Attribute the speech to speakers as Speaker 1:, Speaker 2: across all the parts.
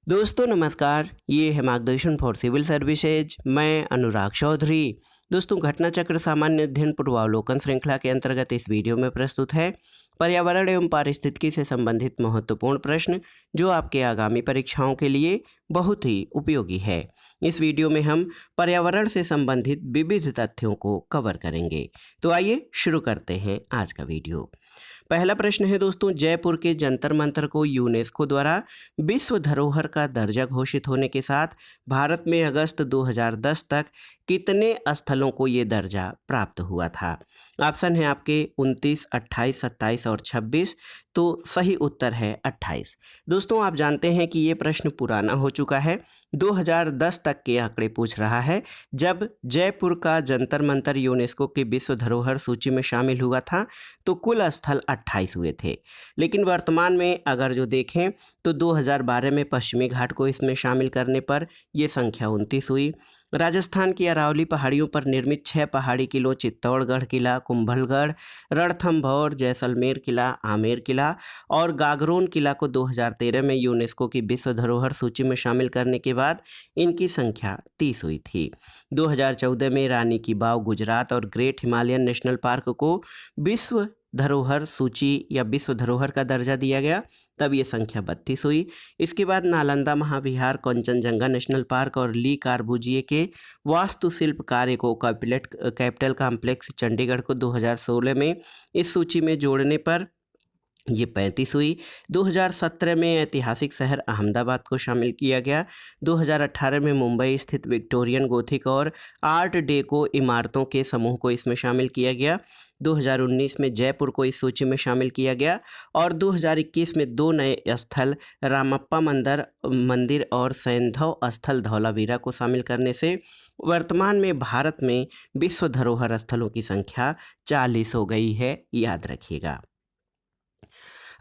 Speaker 1: दोस्तों नमस्कार, ये है मार्गदर्शन फॉर सिविल सर्विसेज। मैं अनुराग चौधरी। दोस्तों घटना चक्र सामान्य अध्ययन पूर्वावलोकन श्रृंखला के अंतर्गत इस वीडियो में प्रस्तुत है पर्यावरण एवं पारिस्थितिकी से संबंधित महत्वपूर्ण प्रश्न जो आपके आगामी परीक्षाओं के लिए बहुत ही उपयोगी है। इस वीडियो में हम पर्यावरण से संबंधित विविध तथ्यों को कवर करेंगे। तो आइए शुरू करते हैं आज का वीडियो। पहला प्रश्न है दोस्तों, जयपुर के जंतर मंतर को यूनेस्को द्वारा विश्व धरोहर का दर्जा घोषित होने के साथ भारत में अगस्त 2010 तक कितने स्थलों को ये दर्जा प्राप्त हुआ था? ऑप्शन है आपके 29, 28, 27 और 26। तो सही उत्तर है 28। दोस्तों आप जानते हैं कि ये प्रश्न पुराना हो चुका है। 2010 तक के आंकड़े पूछ रहा है जब जयपुर का जंतर मंतर यूनेस्को की विश्व धरोहर सूची में शामिल हुआ था तो कुल स्थल 28 हुए थे। लेकिन वर्तमान में अगर जो देखें तो 2012 में पश्चिमी घाट को इसमें शामिल करने पर ये संख्या 29 हुई। राजस्थान की अरावली पहाड़ियों पर निर्मित 6 पहाड़ी किलों चित्तौड़गढ़ किला, कुंभलगढ़, रणथंभौर, जैसलमेर किला, आमेर किला और गागरोन किला को 2013 में यूनेस्को की विश्व धरोहर सूची में शामिल करने के बाद इनकी संख्या 30 हुई थी। 2014 में रानी की वाव गुजरात और ग्रेट हिमालयन नेशनल पार्क को विश्व धरोहर सूची या विश्व धरोहर का दर्जा दिया गया, तब ये संख्या 32 हुई। इसके बाद नालंदा महाविहार, कंचनजंगा नेशनल पार्क और ली कार्बूजिए के वास्तुशिल्प कार्य को कैपिटल कॉम्प्लेक्स चंडीगढ़ को 2016 में इस सूची में जोड़ने पर ये 35 हुई। 2017 में ऐतिहासिक शहर अहमदाबाद को शामिल किया गया। 2018 में मुंबई स्थित विक्टोरियन गोथिक और आर्ट डेको इमारतों के समूह को इसमें शामिल किया गया। 2019 में जयपुर को इस सूची में शामिल किया गया और 2021 में 2 नए स्थल रामप्पा मंदिर और सैंधव स्थल धौलावीरा को शामिल करने से वर्तमान में भारत में विश्व धरोहर स्थलों की संख्या 40 हो गई है, याद रखिएगा।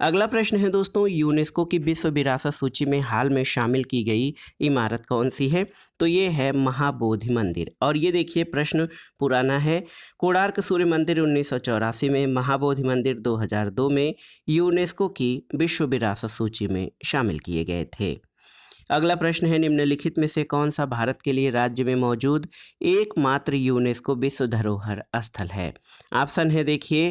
Speaker 1: अगला प्रश्न है दोस्तों, यूनेस्को की विश्व विरासत सूची में हाल में शामिल की गई इमारत कौन सी है? तो ये है महाबोधि मंदिर। और ये देखिए प्रश्न पुराना है। कोणार्क सूर्य मंदिर 1984 में, महाबोधि मंदिर 2002 में यूनेस्को की विश्व विरासत सूची में शामिल किए गए थे। अगला प्रश्न है, निम्नलिखित में से कौन सा भारत के लिए राज्य में मौजूद एकमात्र यूनेस्को विश्व धरोहर स्थल है? ऑप्शन है देखिए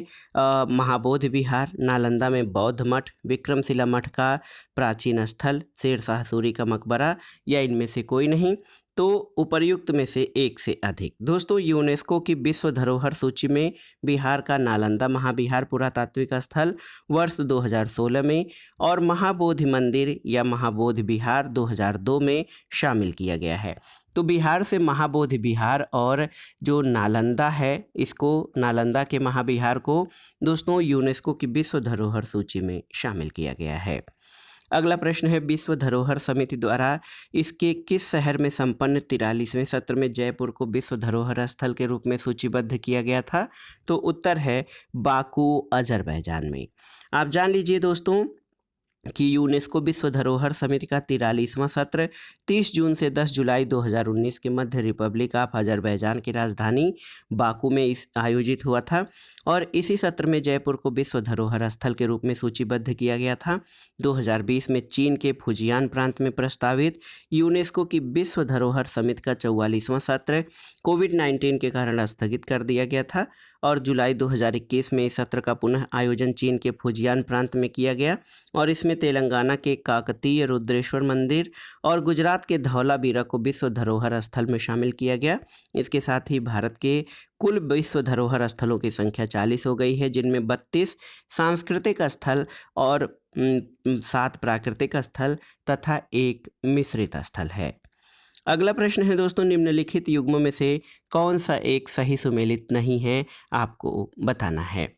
Speaker 1: महाबोधि विहार, नालंदा में बौद्ध मठ, विक्रमशिला मठ का प्राचीन स्थल, शेरशाह सूरी का मकबरा या इनमें से कोई नहीं। तो उपर्युक्त में से एक से अधिक। दोस्तों यूनेस्को की विश्व धरोहर सूची में बिहार का नालंदा महाविहार पुरातात्विक स्थल वर्ष 2016 में और महाबोधि मंदिर या महाबोधि विहार 2002 में शामिल किया गया है। तो बिहार से महाबोधि विहार और जो नालंदा है, इसको नालंदा के महाविहार को दोस्तों यूनेस्को की विश्व धरोहर सूची में शामिल किया गया है। अगला प्रश्न है, विश्व धरोहर समिति द्वारा इसके किस शहर में संपन्न 43वें सत्र में जयपुर को विश्व धरोहर स्थल के रूप में सूचीबद्ध किया गया था? तो उत्तर है बाकू, अजरबैजान में। आप जान लीजिए दोस्तों कि यूनेस्को विश्व धरोहर समिति का 43वां सत्र 30 जून से 10 जुलाई 2019 के मध्य रिपब्लिक ऑफ अजरबैजान की राजधानी बाकू में आयोजित हुआ था और इसी सत्र में जयपुर को विश्व धरोहर स्थल के रूप में सूचीबद्ध किया गया था। 2020 में चीन के फुजियान प्रांत में प्रस्तावित यूनेस्को की विश्व धरोहर समिति का 44वां सत्र कोविड-19 के कारण स्थगित कर दिया गया था और जुलाई 2021 में इस सत्र का पुनः आयोजन चीन के फुजियान प्रांत में किया गया और इसमें तेलंगाना के काकतीय रुद्रेश्वर मंदिर और गुजरात के धौलावीरा को विश्व धरोहर स्थल में शामिल किया गया। इसके साथ ही भारत के कुल विश्व धरोहर स्थलों की संख्या 40 हो गई है, जिनमें 32 सांस्कृतिक स्थल और 7 प्राकृतिक स्थल तथा 1 मिश्रित स्थल है। अगला प्रश्न है दोस्तों, निम्नलिखित युग्मों में से कौन सा एक सही सुमेलित नहीं है, आपको बताना है।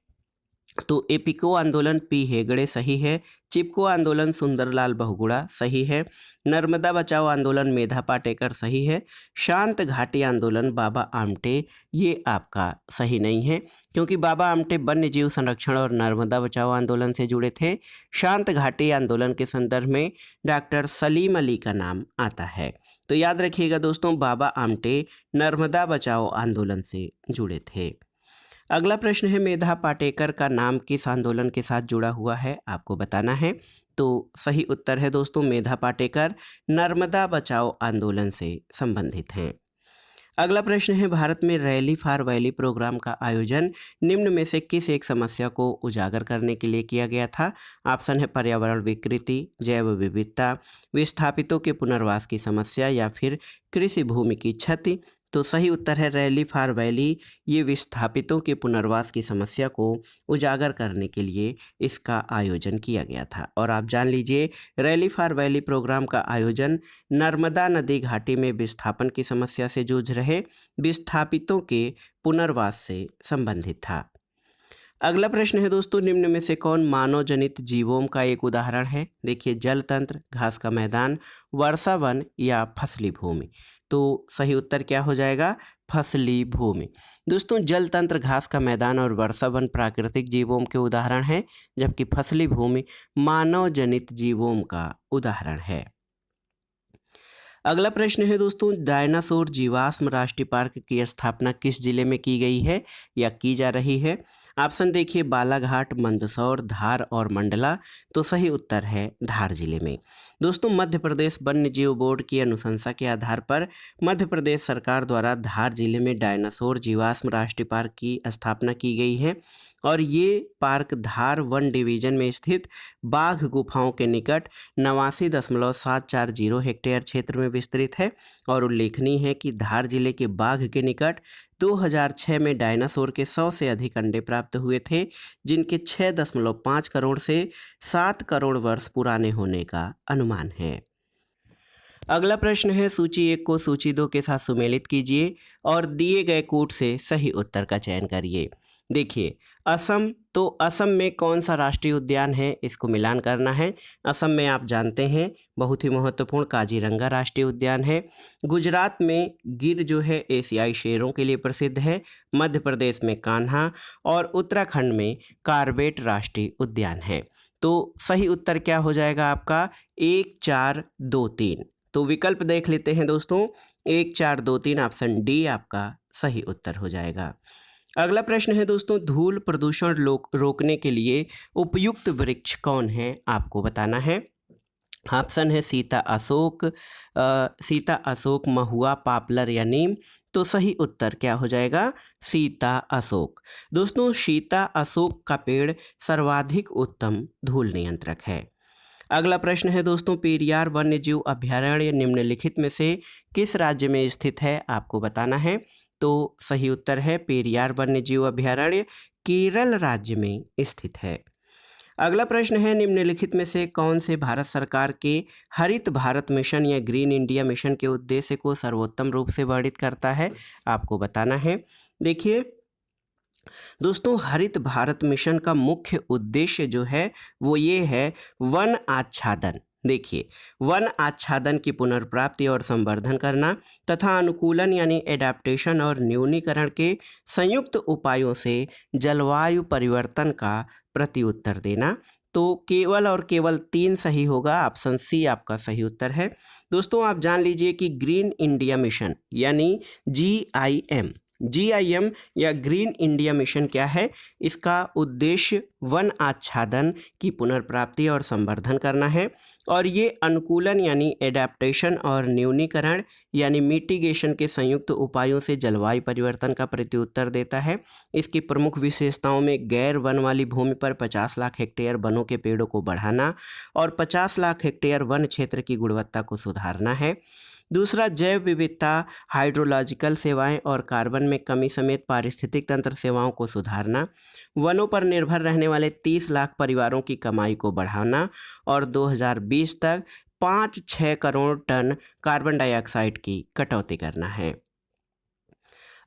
Speaker 1: तो एपिको आंदोलन पी हेगड़े सही है, चिपको आंदोलन सुंदरलाल बहुगुणा सही है, नर्मदा बचाओ आंदोलन मेधा पाटेकर सही है, शांत घाटी आंदोलन बाबा आमटे ये आपका सही नहीं है क्योंकि बाबा आमटे वन्य जीव संरक्षण और नर्मदा बचाओ आंदोलन से जुड़े थे। शांत घाटी आंदोलन के संदर्भ में डॉक्टर सलीम अली का नाम आता है। तो याद रखिएगा दोस्तों, बाबा आमटे नर्मदा बचाओ आंदोलन से जुड़े थे। अगला प्रश्न है, मेधा पाटेकर का नाम किस आंदोलन के साथ जुड़ा हुआ है, आपको बताना है। तो सही उत्तर है दोस्तों मेधा पाटेकर, नर्मदा बचाओ आंदोलन से संबंधित हैं। अगला प्रश्न है, भारत में रैली फॉर वैली प्रोग्राम का आयोजन निम्न में से किस एक समस्या को उजागर करने के लिए किया गया था? ऑप्शन है पर्यावरण विकृति, जैव विविधता, विस्थापितों के पुनर्वास की समस्या या फिर कृषि भूमि की क्षति। तो सही उत्तर है रैली फॉर वैली। ये विस्थापितों के पुनर्वास की समस्या को उजागर करने के लिए इसका आयोजन किया गया था। और आप जान लीजिए, रैली फॉर वैली प्रोग्राम का आयोजन नर्मदा नदी घाटी में विस्थापन की समस्या से जूझ रहे विस्थापितों के पुनर्वास से संबंधित था। अगला प्रश्न है दोस्तों, निम्न में से कौन मानव जनित जीवों का एक उदाहरण है? देखिए, जल तंत्र, घास का मैदान, वर्षा वन या फसली भूमि। तो सही उत्तर क्या हो जाएगा? फसली भूमि। दोस्तों, जल तंत्र, घास का मैदान और वर्षा वन प्राकृतिक जीवों के उदाहरण हैं, जबकि फसली भूमि मानव जनित जीवों का उदाहरण है। अगला प्रश्न है दोस्तों, डायनासोर जीवाश्म राष्ट्रीय पार्क की स्थापना किस जिले में की गई है या की जा रही है? ऑप्शन देखिए, बालाघाट, मंदसौर, धार और मंडला। तो सही उत्तर है धार जिले में। दोस्तों, मध्य प्रदेश वन्य जीव बोर्ड की अनुशंसा के आधार पर मध्य प्रदेश सरकार द्वारा धार जिले में डायनासोर जीवाश्म राष्ट्रीय पार्क की स्थापना की गई है और ये पार्क धार वन डिवीजन में स्थित बाघ गुफाओं के निकट 89.740 हेक्टेयर क्षेत्र में विस्तृत है। और उल्लेखनीय है कि धार जिले के बाघ के निकट 2006 में डायनासोर के 100 से अधिक अंडे प्राप्त हुए थे, जिनके 6.5 करोड़ से 7 करोड़ वर्ष पुराने होने का अनुमान है। अगला प्रश्न है, सूची 1 को सूची 2 के साथ सुमेलित कीजिए और दिए गए कूट से सही उत्तर का चयन करिए। देखिए, असम, तो असम में कौन सा राष्ट्रीय उद्यान है, इसको मिलान करना है। असम में आप जानते हैं बहुत ही महत्वपूर्ण काजीरंगा राष्ट्रीय उद्यान है। गुजरात में गिर जो है एशियाई शेरों के लिए प्रसिद्ध है। मध्य प्रदेश में कान्हा और उत्तराखंड में कार्बेट राष्ट्रीय उद्यान है। तो सही उत्तर क्या हो जाएगा आपका? 1, 4, 2, 3। तो विकल्प देख लेते हैं दोस्तों, 1, 4, 2, 3, ऑप्शन डी आपका सही उत्तर हो जाएगा। अगला प्रश्न है दोस्तों, धूल प्रदूषण रोकने के लिए उपयुक्त वृक्ष कौन है, आपको बताना है। ऑप्शन है सीता अशोक, महुआ, पॉपुलर या नीम। तो सही उत्तर क्या हो जाएगा? सीता अशोक। दोस्तों, सीता अशोक का पेड़ सर्वाधिक उत्तम धूल नियंत्रक है। अगला प्रश्न है दोस्तों, पेरियार वन्य जीव अभयारण्य निम्नलिखित में से किस राज्य में स्थित है, आपको बताना है। तो सही उत्तर है पेरियार वन्य जीव अभयारण्य केरल राज्य में स्थित है। अगला प्रश्न है, निम्नलिखित में से कौन से भारत सरकार के हरित भारत मिशन या ग्रीन इंडिया मिशन के उद्देश्य को सर्वोत्तम रूप से वर्णित करता है, आपको बताना है। देखिए दोस्तों, हरित भारत मिशन का मुख्य उद्देश्य जो है वो ये है वन आच्छादन। देखिए, वन आच्छादन की पुनर्प्राप्ति और संवर्धन करना तथा अनुकूलन यानी एडाप्टेशन और न्यूनीकरण के संयुक्त उपायों से जलवायु परिवर्तन का प्रत्युत्तर देना। तो केवल और केवल 3 सही होगा, ऑप्शन सी आपका सही उत्तर है। दोस्तों, आप जान लीजिए कि ग्रीन इंडिया मिशन यानी GIM या ग्रीन इंडिया मिशन क्या है? इसका उद्देश्य वन आच्छादन की पुनर्प्राप्ति और संवर्धन करना है और ये अनुकूलन यानी एडेप्टेशन और न्यूनीकरण यानी मिटिगेशन के संयुक्त उपायों से जलवायु परिवर्तन का प्रत्युत्तर देता है। इसकी प्रमुख विशेषताओं में गैर वन वाली भूमि पर 50 लाख हेक्टेयर वनों के पेड़ों को बढ़ाना और 50 लाख हेक्टेयर वन क्षेत्र की गुणवत्ता को सुधारना है। दूसरा, जैव विविधता, हाइड्रोलॉजिकल सेवाएं और कार्बन में कमी समेत पारिस्थितिक तंत्र सेवाओं को सुधारना, वनों पर निर्भर रहने वाले 30 लाख परिवारों की कमाई को बढ़ाना और 2020 तक 5-6 करोड़ टन कार्बन डाइऑक्साइड की कटौती करना है।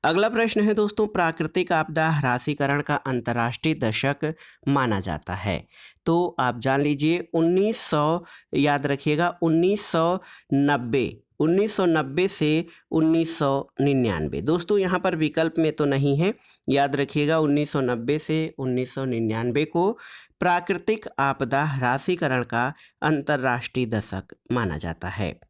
Speaker 1: अगला प्रश्न है दोस्तों, प्राकृतिक आपदा ह्रासीकरण का अंतर्राष्ट्रीय दशक माना जाता है। तो आप जान लीजिए 1900, याद रखिएगा 1990 से 1999। दोस्तों, यहाँ पर विकल्प में तो नहीं है, याद रखिएगा 1990 से 1999 को प्राकृतिक आपदा ह्रासीकरण का अंतर्राष्ट्रीय दशक माना जाता है।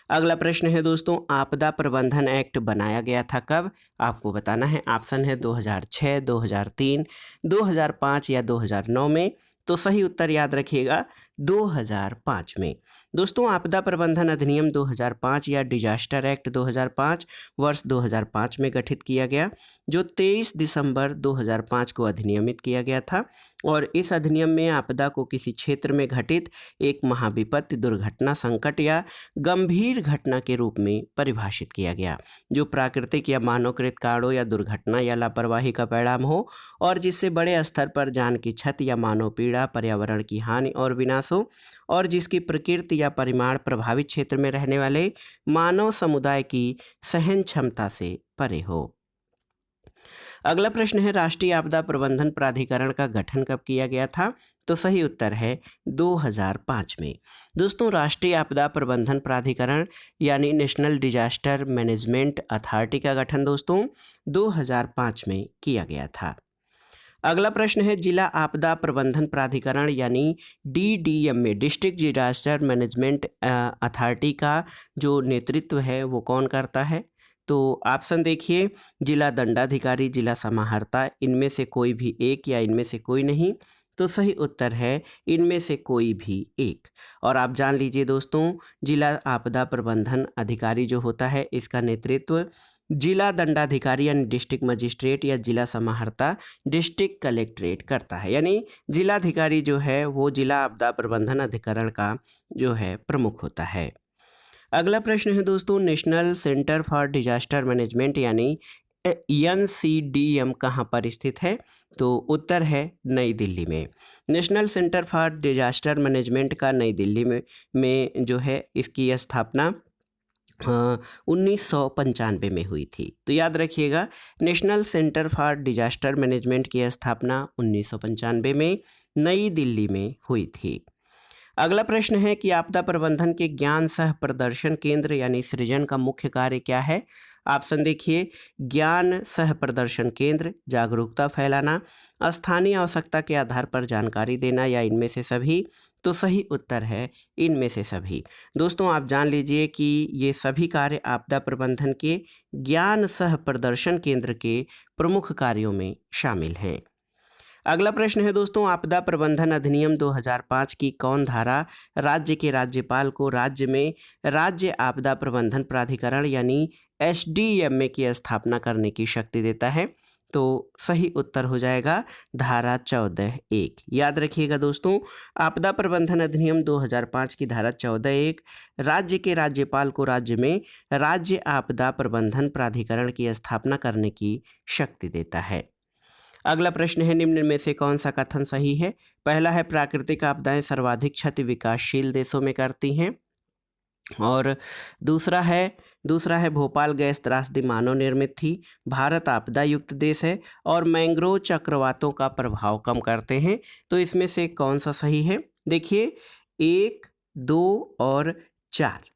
Speaker 1: अगला प्रश्न है दोस्तों, आपदा प्रबंधन एक्ट बनाया गया था कब, आपको बताना है। ऑप्शन है 2006, 2003, 2005 या 2009 में। तो सही उत्तर याद रखिएगा 2005 में। दोस्तों, आपदा प्रबंधन अधिनियम 2005 या डिजास्टर एक्ट 2005 वर्ष 2005 में गठित किया गया, जो 23 दिसंबर 2005 को अधिनियमित किया गया था। और इस अधिनियम में आपदा को किसी क्षेत्र में घटित एक महाविपत्ति, दुर्घटना, संकट या गंभीर घटना के रूप में परिभाषित किया गया, जो प्राकृतिक या मानवकृत कारणों या दुर्घटना या लापरवाही का परिणाम हो और जिससे बड़े स्तर पर जान की क्षति या मानव पीड़ा, पर्यावरण की हानि और विनाश हो, और जिसकी प्रकृति या परिमाण प्रभावित क्षेत्र में रहने वाले मानव समुदाय की सहन क्षमता से परे हो। अगला प्रश्न है, राष्ट्रीय आपदा प्रबंधन प्राधिकरण का गठन कब किया गया था? तो सही उत्तर है 2005 में। दोस्तों, राष्ट्रीय आपदा प्रबंधन प्राधिकरण यानी नेशनल डिजास्टर मैनेजमेंट अथॉरिटी का गठन दोस्तों 2005 में किया गया था। अगला प्रश्न है, जिला आपदा प्रबंधन प्राधिकरण यानी DDM में, डिस्ट्रिक्ट डिजास्टर मैनेजमेंट अथॉरिटी का जो नेतृत्व है वो कौन करता है? तो ऑप्शन देखिए, जिला दंडाधिकारी, जिला समाहर्ता, इनमें से कोई भी एक या इनमें से कोई नहीं। तो सही उत्तर है इनमें से कोई भी एक। और आप जान लीजिए दोस्तों, जिला आपदा प्रबंधन अधिकारी जो होता है इसका नेतृत्व जिला दंडाधिकारी यानी डिस्ट्रिक्ट मजिस्ट्रेट या जिला समाहर्ता डिस्ट्रिक्ट कलेक्ट्रेट करता है। यानी जिलाधिकारी जो है वो जिला आपदा प्रबंधन अधिकरण का जो है प्रमुख होता है। अगला प्रश्न है दोस्तों, national centre for disaster management यानी NCDM कहाँ पर स्थित है? तो उत्तर है नई दिल्ली में। National centre for disaster management का नई दिल्ली में जो है इसकी स्थापना 1995 में हुई थी। तो याद रखिएगा, national centre for disaster management की स्थापना 1995 में नई दिल्ली में हुई थी। अगला प्रश्न है कि आपदा प्रबंधन के ज्ञान सह प्रदर्शन केंद्र यानी सृजन का मुख्य कार्य क्या है? ऑप्शन देखिए, ज्ञान सह प्रदर्शन केंद्र, जागरूकता फैलाना, स्थानीय आवश्यकता के आधार पर जानकारी देना या इनमें से सभी? तो सही उत्तर है इनमें से सभी। दोस्तों, आप जान लीजिए कि ये सभी कार्य आपदा प्रबंधन के ज्ञान सह प्रदर्शन केंद्र के प्रमुख कार्यों में शामिल हैं। अगला प्रश्न है दोस्तों, आपदा प्रबंधन अधिनियम 2005 की कौन धारा राज्य के राज्यपाल को राज्य में राज्य आपदा प्रबंधन प्राधिकरण यानी SDMA की स्थापना करने की शक्ति देता है? तो सही उत्तर हो जाएगा धारा 14(1). याद रखिएगा दोस्तों, आपदा प्रबंधन अधिनियम 2005 की धारा 14(1) राज्य के राज्यपाल को राज्य में राज्य आपदा प्रबंधन प्राधिकरण की स्थापना करने की शक्ति देता है। अगला प्रश्न है, निम्न में से कौन सा कथन सही है? पहला है, प्राकृतिक आपदाएं सर्वाधिक क्षति विकासशील देशों में करती हैं। और दूसरा है भोपाल गैस त्रासदी मानव निर्मित थी, भारत आपदा युक्त देश है, और मैंग्रोव चक्रवातों का प्रभाव कम करते हैं। तो इसमें से कौन सा सही है? देखिए, 1, 2 और 4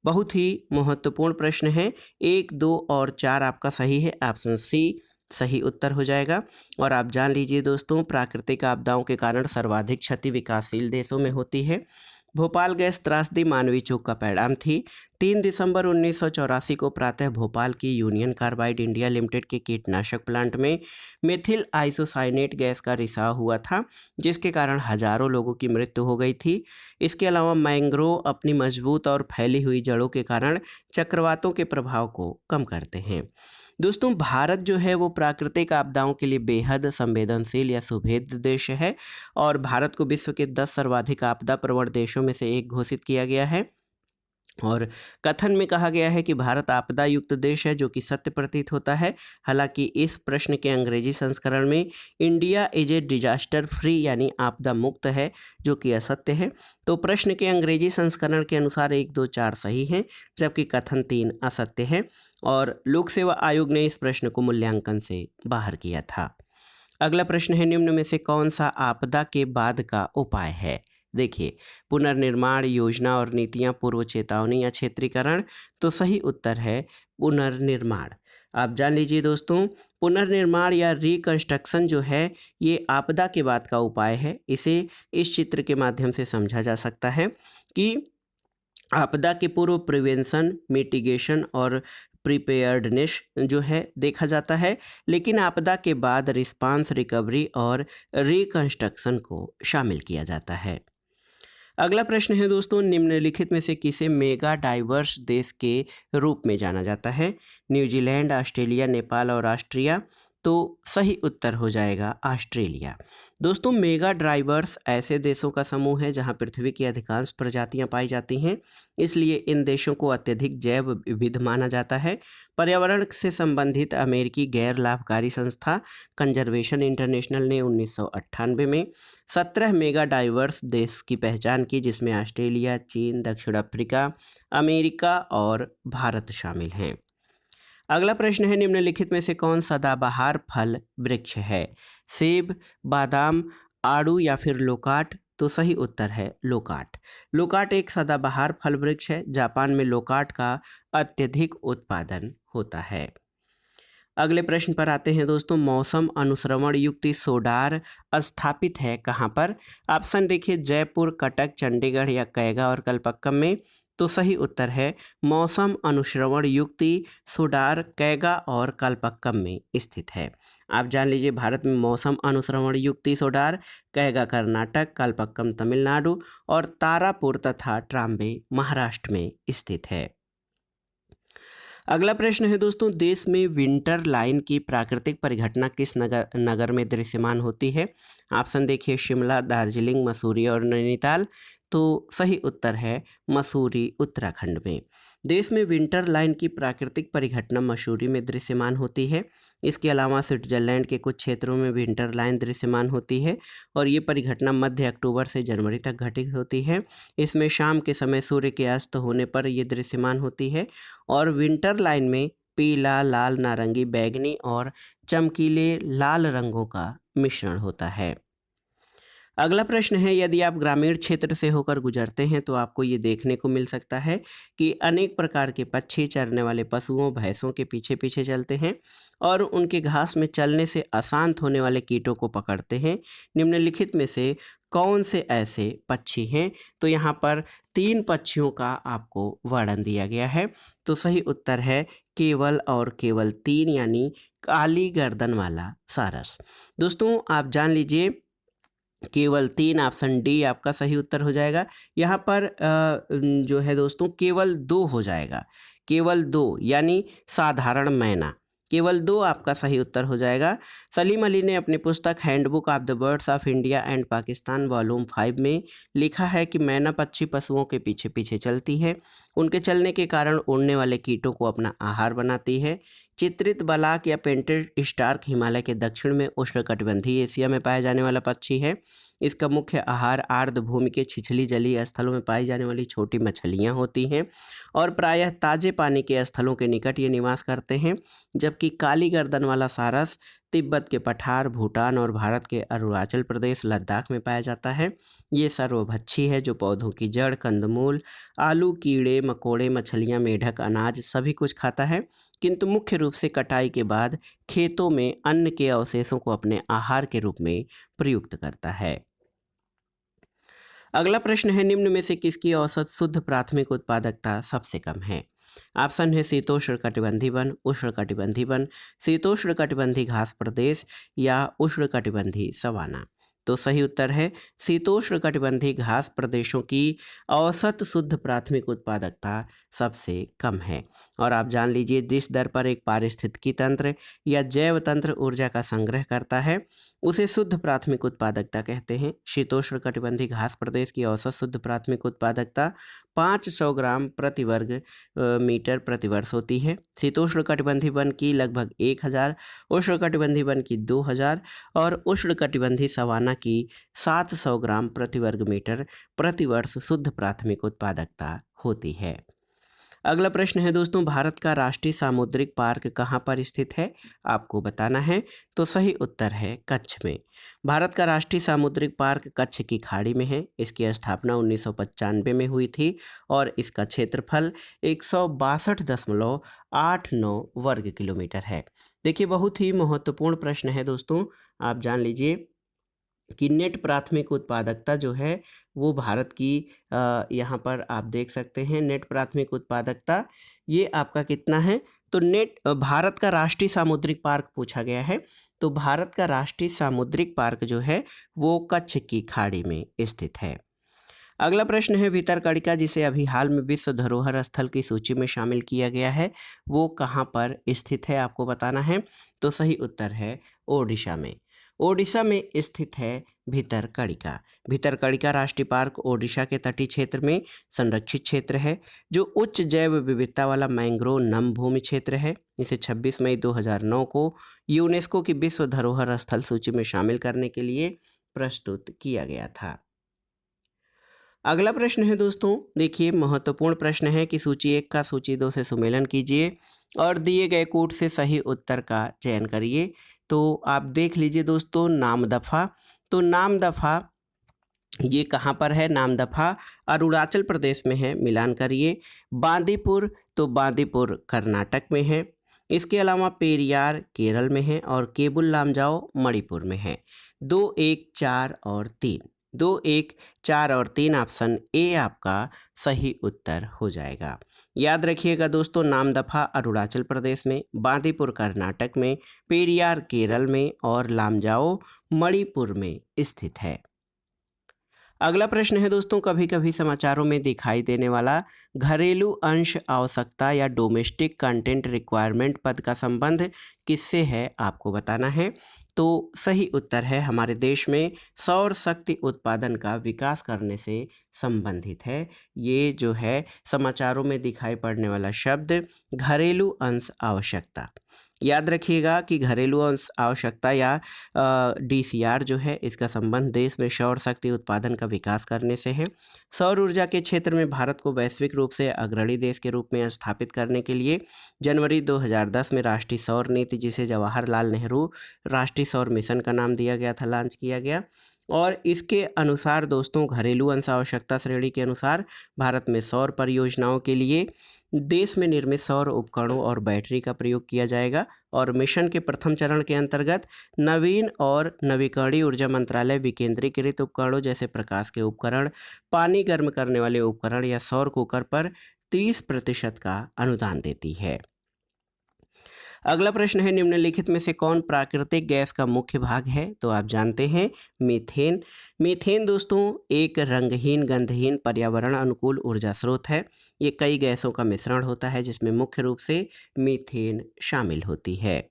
Speaker 1: बहुत ही महत्वपूर्ण प्रश्न है। 1, 2 और 4 आपका सही है, ऑप्शन सी सही उत्तर हो जाएगा। और आप जान लीजिए दोस्तों, प्राकृतिक आपदाओं के कारण सर्वाधिक क्षति विकासशील देशों में होती है। भोपाल गैस त्रासदी मानवीय चूक का परिणाम थी। 3 दिसंबर 1984 को प्रातः भोपाल की यूनियन कार्बाइड इंडिया लिमिटेड के कीटनाशक प्लांट में मेथिल आइसोसाइनेट गैस का रिसाव हुआ था, जिसके कारण हजारों लोगों की मृत्यु हो गई थी। इसके अलावा मैंग्रोव अपनी मजबूत और फैली हुई जड़ों के कारण चक्रवातों के प्रभाव को कम करते हैं। दोस्तों, भारत जो है वो प्राकृतिक आपदाओं के लिए बेहद संवेदनशील या सुभेद्य देश है, और भारत को विश्व के 10 सर्वाधिक आपदा प्रवण देशों में से एक घोषित किया गया है। और कथन में कहा गया है कि भारत आपदा युक्त देश है, जो कि सत्य प्रतीत होता है। हालांकि इस प्रश्न के अंग्रेजी संस्करण में India is a disaster free यानी आपदा मुक्त है, जो कि असत्य है। तो प्रश्न के अंग्रेजी संस्करण के अनुसार 1, 2, 4 सही हैं, जबकि कथन 3 असत्य है। और लोक सेवा आयोग ने इस प्रश्न को मूल्यांकन से बाहर किया था। अगला प्रश्न है, निम्न में से कौन सा आपदा के बाद का उपाय है? देखिए, पुनर्निर्माण योजना और नीतियां, पूर्व चेतावनी या क्षेत्रीकरण? तो सही उत्तर है पुनर्निर्माण। आप जान लीजिए दोस्तों, पुनर्निर्माण या रिकंस्ट्रक्शन जो है ये आपदा के बाद का उपाय है। इसे इस चित्र के माध्यम से समझा जा सकता है कि आपदा के पूर्व प्रिवेंशन, मिटिगेशन और प्रिपेयर्डनेस जो है देखा जाता है, लेकिन आपदा के बाद रिस्पांस, रिकवरी और रिकंस्ट्रक्शन को शामिल किया जाता है। अगला प्रश्न है दोस्तों, निम्नलिखित में से किसे मेगा डाइवर्स देश के रूप में जाना जाता है? न्यूजीलैंड, ऑस्ट्रेलिया, नेपाल और ऑस्ट्रिया। तो सही उत्तर हो जाएगा ऑस्ट्रेलिया। दोस्तों, मेगा डाइवर्स ऐसे देशों का समूह है जहां पृथ्वी की अधिकांश प्रजातियां पाई जाती हैं, इसलिए इन देशों को अत्यधिक जैव विविध माना जाता है। पर्यावरण से संबंधित अमेरिकी गैर लाभकारी संस्था कंजर्वेशन इंटरनेशनल ने 1998 में 17 मेगा डाइवर्स देश की पहचान की, जिसमें ऑस्ट्रेलिया, चीन, दक्षिण अफ्रीका, अमेरिका और भारत शामिल हैं। अगला प्रश्न है, निम्नलिखित में से कौन सदाबहार फल वृक्ष है? सेब, बादाम, आड़ू या फिर लोकाट। तो सही उत्तर है लोकाट। लोकाट एक सदाबहार फल वृक्ष है। जापान में लोकाट का अत्यधिक उत्पादन होता है। अगले प्रश्न पर आते हैं दोस्तों, मौसम अनुश्रवण युक्ति सोडार स्थापित है कहाँ पर? ऑप्शन देखिए, जयपुर, कटक, चंडीगढ़ या कैगा और कलपक्कम में। तो सही उत्तर है मौसम अनुश्रवण युक्ति सोडार कैगा और कलपक्कम में स्थित है। आप जान लीजिए, भारत में मौसम अनुश्रवण युक्ति सोडार कैगा कर्नाटक, कलपक्कम तमिलनाडु और तारापुर तथा ट्राम्बे महाराष्ट्र में स्थित है। अगला प्रश्न है दोस्तों, देश में विंटर लाइन की प्राकृतिक परिघटना किस नगर में दृश्यमान होती है? ऑप्शन देखिए, शिमला, दार्जिलिंग, मसूरी और नैनीताल। तो सही उत्तर है मसूरी, उत्तराखंड में। देश में विंटर लाइन की प्राकृतिक परिघटना मसूरी में दृश्यमान होती है। इसके अलावा स्विट्जरलैंड के कुछ क्षेत्रों में विंटर लाइन दृश्यमान होती है और ये परिघटना मध्य अक्टूबर से जनवरी तक घटित होती है। इसमें शाम के समय सूर्य के अस्त होने पर ये दृश्यमान होती है और विंटर लाइन में पीला, लाल, नारंगी, बैंगनी और चमकीले लाल रंगों का मिश्रण होता है। अगला प्रश्न है, यदि आप ग्रामीण क्षेत्र से होकर गुजरते हैं तो आपको ये देखने को मिल सकता है कि अनेक प्रकार के पक्षी चरने वाले पशुओं, भैंसों के पीछे पीछे चलते हैं और उनके घास में चलने से अशांत होने वाले कीटों को पकड़ते हैं। निम्नलिखित में से कौन से ऐसे पक्षी हैं? तो यहाँ पर 3 पक्षियों का आपको वर्णन दिया गया है। तो सही उत्तर है केवल और केवल 3, यानी काली गर्दन वाला सारस। दोस्तों, आप जान लीजिए, केवल 3, ऑप्शन डी आपका सही उत्तर हो जाएगा। यहाँ पर जो है दोस्तों, केवल 2 हो जाएगा। केवल 2 यानी साधारण मैना। केवल 2 आपका सही उत्तर हो जाएगा। सलीम अली ने अपनी पुस्तक handbook of the birds of India and Pakistan volume 5 में लिखा है कि मैना पक्षी पशुओं के पीछे पीछे चलती है। उनके चलने के कारण उड़ने वाले कीटों को अपना आहार बनाती है। चित्रित बलाक या पेंटेड स्टार्क हिमालय के दक्षिण में उष्णकटिबंधीय एशिया में पाया जाने वाला पक्षी है। इसका मुख्य आहार आर्द्र भूमि के छिछली जलीय स्थलों में पाई जाने वाली छोटी मछलियां होती हैं और प्रायः ताजे पानी के स्थलों के निकट ये निवास करते हैं। जबकि काली गर्दन वाला सारस तिब्बत के पठार, भूटान और भारत के अरुणाचल प्रदेश, लद्दाख में पाया जाता है। ये सर्वभक्षी है जो पौधों की जड़, कंदमूल, आलू, कीड़े मकोड़े, मछलियाँ, मेढक, अनाज सभी कुछ खाता है, किंतु मुख्य रूप से कटाई के बाद खेतों में अन्न के अवशेषों को अपने आहार के रूप में प्रयुक्त करता है। अगला प्रश्न है, निम्न में से किसकी औसत शुद्ध प्राथमिक उत्पादकता सबसे कम है? ऑप्शन है शीतोष्णकटिबंधी वन, उष्णकटिबंधी वन, शीतोष्णकटिबंधी घास प्रदेश या उष्णकटिबंधी सवाना। तो सही उत्तर है शीतोष्णकटिबंधी घास प्रदेशों की औसत शुद्ध प्राथमिक उत्पादकता सबसे कम है। और आप जान लीजिए, जिस दर पर एक पारिस्थितिकी तंत्र या जैव तंत्र ऊर्जा का संग्रह करता है उसे शुद्ध प्राथमिक उत्पादकता कहते हैं। शीतोष्णकटिबंधी घास प्रदेश की औसत शुद्ध प्राथमिक उत्पादकता 500 ग्राम प्रति वर्ग मीटर प्रति वर्ष होती है। शीतोष्णकटिबंधी वन की लगभग 1000, उष्णकटिबंधी वन की 2000 और उष्णकटिबंधी सवाना की 700 ग्राम प्रति वर्ग मीटर प्रति वर्ष शुद्ध प्राथमिक उत्पादकता होती है। अगला प्रश्न है दोस्तों, भारत का राष्ट्रीय सामुद्रिक पार्क कहाँ पर स्थित है? आपको बताना है। तो सही उत्तर है कच्छ में। भारत का राष्ट्रीय सामुद्रिक पार्क कच्छ की खाड़ी में है। इसकी स्थापना 1995 में हुई थी और इसका क्षेत्रफल 162.89 वर्ग किलोमीटर है। देखिए, बहुत ही महत्वपूर्ण प्रश्न है दोस्तों। आप जान लीजिए कि नेट प्राथमिक उत्पादकता जो है वो भारत की यहाँ पर आप देख सकते हैं, नेट प्राथमिक उत्पादकता ये आपका कितना है? तो भारत का राष्ट्रीय सामुद्रिक पार्क पूछा गया है। तो भारत का राष्ट्रीय सामुद्रिक पार्क जो है वो कच्छ की खाड़ी में स्थित है। अगला प्रश्न है भितरकणिका, जिसे अभी हाल में विश्व धरोहर स्थल की सूची में शामिल किया गया है, वो कहाँ पर स्थित है आपको बताना है। तो सही उत्तर है ओडिशा में। ओडिशा में स्थित है भितरकणिका। भितरकणिका राष्ट्रीय पार्क ओडिशा के तटीय क्षेत्र में संरक्षित क्षेत्र है, जो उच्च जैव विविधता वाला मैंग्रोव नम भूमि क्षेत्र है। इसे 26 मई 2009 को यूनेस्को की विश्व धरोहर स्थल सूची में शामिल करने के लिए प्रस्तुत किया गया था। अगला प्रश्न है दोस्तों, देखिए महत्वपूर्ण प्रश्न है कि सूची 1 का सूची 2 से सुमेलन कीजिए और दिए गए कोड से सही उत्तर का चयन करिए। तो आप देख लीजिए दोस्तों, नामदफा। तो नामदफा ये कहाँ पर है? नामदफा अरुणाचल प्रदेश में है, मिलान करिए। बांदीपुर, तो बांदीपुर कर्नाटक में है। इसके अलावा पेरियार केरल में है और केबुल लामजाओ मणिपुर में है। 2, 1, 4 और 3, 2, 1, 4 और 3 ऑप्शन ए आपका सही उत्तर हो जाएगा। याद रखिएगा दोस्तों, नामदफा अरुणाचल प्रदेश में, बांदीपुर कर्नाटक में, पेरियार केरल में और लामजाओ मणिपुर में स्थित है। अगला प्रश्न है दोस्तों, कभी कभी समाचारों में दिखाई देने वाला घरेलू अंश आवश्यकता या डोमेस्टिक कंटेंट रिक्वायरमेंट पद का संबंध किससे है आपको बताना है। तो सही उत्तर है हमारे देश में सौर शक्ति उत्पादन का विकास करने से संबंधित है। ये जो है समाचारों में दिखाई पड़ने वाला शब्द घरेलू अंश आवश्यकता। याद रखिएगा कि घरेलू अंश आवश्यकता या डीसीआर जो है, इसका संबंध देश में सौर शक्ति उत्पादन का विकास करने से है। सौर ऊर्जा के क्षेत्र में भारत को वैश्विक रूप से अग्रणी देश के रूप में स्थापित करने के लिए जनवरी 2010 में राष्ट्रीय सौर नीति, जिसे जवाहरलाल नेहरू राष्ट्रीय सौर मिशन का नाम दिया गया था, लॉन्च किया गया। और इसके अनुसार दोस्तों, घरेलू अंश आवश्यकता श्रेणी के अनुसार भारत में सौर परियोजनाओं के लिए देश में निर्मित सौर उपकरणों और बैटरी का प्रयोग किया जाएगा। और मिशन के प्रथम चरण के अंतर्गत नवीन और नवीकरणीय ऊर्जा मंत्रालय विकेंद्रीकृत उपकरणों जैसे प्रकाश के उपकरण, पानी गर्म करने वाले उपकरण या सौर कुकर पर 30% का अनुदान देती है। अगला प्रश्न है, निम्नलिखित में से कौन प्राकृतिक गैस का मुख्य भाग है? तो आप जानते हैं मीथेन। मीथेन दोस्तों एक रंगहीन, गंधहीन, पर्यावरण अनुकूल ऊर्जा स्रोत है। ये कई गैसों का मिश्रण होता है, जिसमें मुख्य रूप से मीथेन शामिल होती है।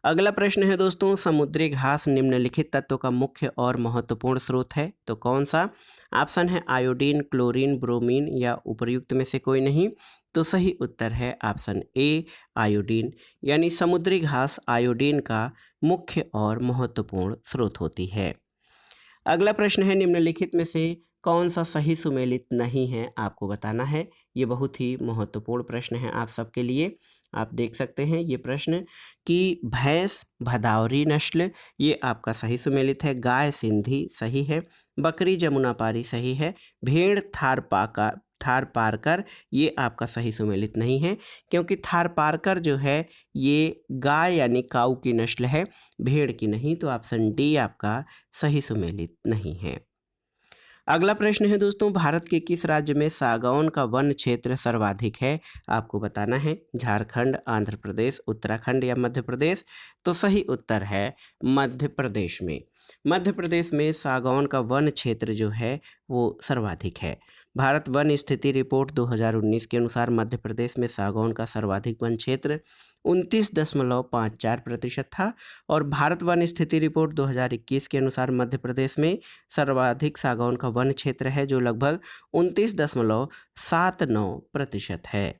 Speaker 1: अगला प्रश्न है दोस्तों, समुद्री घास निम्नलिखित तत्वों का मुख्य और महत्वपूर्ण स्रोत है, तो कौन सा? ऑप्शन है आयोडीन, क्लोरीन, ब्रोमीन या उपर्युक्त में से कोई नहीं। तो सही उत्तर है ऑप्शन ए आयोडीन, यानी समुद्री घास आयोडीन का मुख्य और महत्वपूर्ण स्रोत होती है। अगला प्रश्न है, निम्नलिखित में से कौन सा सही सुमेलित नहीं है आपको बताना है। ये बहुत ही महत्वपूर्ण प्रश्न है आप सबके लिए। आप देख सकते हैं ये प्रश्न कि भैंस भदावरी नस्ल, ये आपका सही सुमेलित है। गाय सिंधी सही है। बकरी जमुनापारी सही है। भेड़ थारपारकर ये आपका सही सुमेलित नहीं है, क्योंकि थारपारकर जो है ये गाय यानी काऊ की नस्ल है, भेड़ की नहीं। तो ऑप्शन डी आपका सही सुमेलित नहीं है। अगला प्रश्न है दोस्तों, भारत के किस राज्य में सागौन का वन क्षेत्र सर्वाधिक है आपको बताना है। झारखंड, आंध्र प्रदेश, उत्तराखंड या मध्य प्रदेश। तो सही उत्तर है मध्य प्रदेश में। मध्य प्रदेश में सागौन का वन क्षेत्र जो है वो सर्वाधिक है। भारत वन स्थिति रिपोर्ट 2019 के अनुसार मध्य प्रदेश में सागौन का सर्वाधिक वन क्षेत्र 29.54% था। और भारत वन स्थिति रिपोर्ट 2021 के अनुसार मध्य प्रदेश में सर्वाधिक सागौन का वन क्षेत्र है, जो लगभग 29.79% है।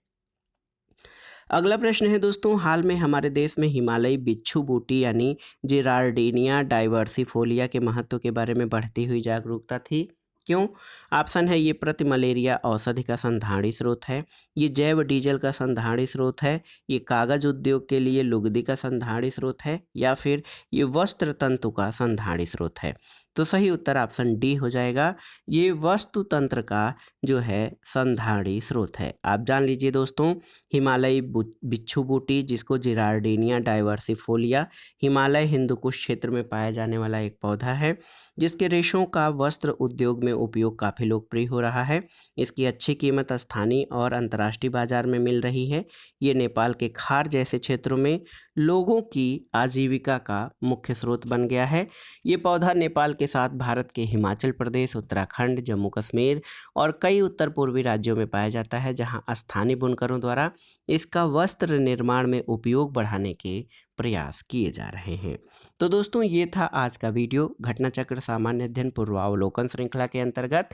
Speaker 1: अगला प्रश्न है दोस्तों, हाल में हमारे देश में हिमालयी बिच्छू बूटी यानी जिरार्डिनिया डाइवर्सिफोलिया के महत्व के बारे में बढ़ती हुई जागरूकता थी। क्यों? ऑप्शन है ये प्रति मलेरिया औषधि का संधारणी स्रोत है, ये जैव डीजल का संधारणी स्रोत है, ये कागज उद्योग के लिए लुगदी का संधारणी स्रोत है, या फिर ये वस्त्र तंतु का संधारणी स्रोत है। तो सही उत्तर ऑप्शन डी हो जाएगा, ये वस्तु तंत्र का जो है संधारणी स्रोत है। आप जान लीजिए दोस्तों, हिमालयी बिच्छू बूटी, जिसको जिरार्डिनिया डाइवर्सिफोलिया हिमालय हिंदुकुश क्षेत्र में पाया जाने वाला एक पौधा है, जिसके रेशों का वस्त्र उद्योग में उपयोग काफ़ी लोकप्रिय हो रहा है। इसकी अच्छी कीमत स्थानीय और अंतर्राष्ट्रीय बाजार में मिल रही है। ये नेपाल के खार जैसे क्षेत्रों में लोगों की आजीविका का मुख्य स्रोत बन गया है। ये पौधा नेपाल के साथ भारत के हिमाचल प्रदेश, उत्तराखंड, जम्मू कश्मीर और कई उत्तर पूर्वी राज्यों में पाया जाता है, जहाँ स्थानीय बुनकरों द्वारा इसका वस्त्र निर्माण में उपयोग बढ़ाने के प्रयास किए जा रहे हैं। तो दोस्तों, ये था आज का वीडियो घटना चक्र सामान्य अध्ययन पूर्वावलोकन श्रृंखला के अंतर्गत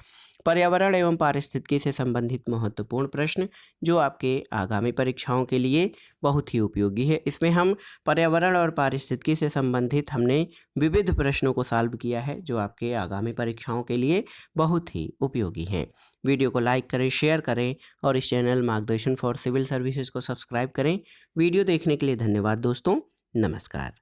Speaker 1: पर्यावरण एवं पारिस्थितिकी से संबंधित महत्वपूर्ण प्रश्न, जो आपके आगामी परीक्षाओं के लिए बहुत ही उपयोगी है। इसमें हम पर्यावरण और पारिस्थितिकी से संबंधित हमने विविध प्रश्नों को सॉल्व किया है, जो आपके आगामी परीक्षाओं के लिए बहुत ही उपयोगी हैं। वीडियो को लाइक करें, शेयर करें और इस चैनल मार्गदर्शन फॉर सिविल सर्विसेज को सब्सक्राइब करें। वीडियो देखने के लिए धन्यवाद दोस्तों। नमस्कार।